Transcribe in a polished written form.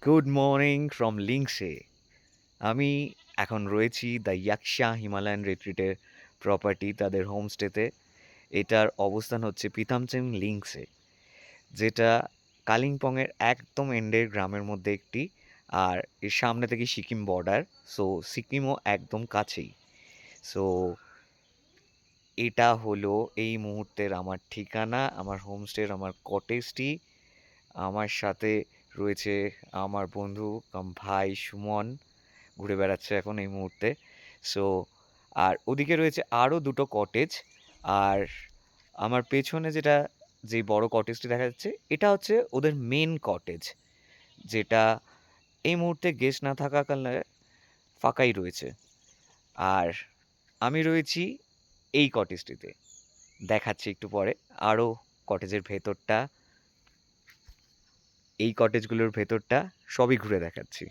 Good morning from লিংসে। আমি এখন রয়েছি দ্য ইয়াকশা হিমালয়ান রিট্রিটের প্রপার্টি তাদের হোমস্টেতে। এটার অবস্থান হচ্ছে পিতামচেং লিংসে, যেটা কালিম্পংয়ের একদম এন্ডের গ্রামের মধ্যে একটি। আর এর সামনে থেকে সিকিম বর্ডার, সো সিকিমও একদম কাছেই। সো এটা হলো এই মুহূর্তের আমার ঠিকানা, আমার হোমস্টের, আমার কটেজটি। আমার সাথে রয়েছে আমার বন্ধু কাম ভাই সুমন, ঘুরে বেড়াচ্ছে এখন এই মুহূর্তে। সো আর ওদিকে রয়েছে আরও দুটো কটেজ। আর আমার পেছনে যে বড় কটেজটি দেখা যাচ্ছে, এটা হচ্ছে ওদের মেন কটেজ, যেটা এই মুহূর্তে গেস্ট না থাকাকালে ফাঁকাই রয়েছে। আর আমি রয়েছি এই কটেজটিতে, দেখাচ্ছি একটু পরে আরও কটেজের ভেতরটা, এই কটেজগুলোর ভেতরটা সবই ঘুরে দেখাচ্ছি।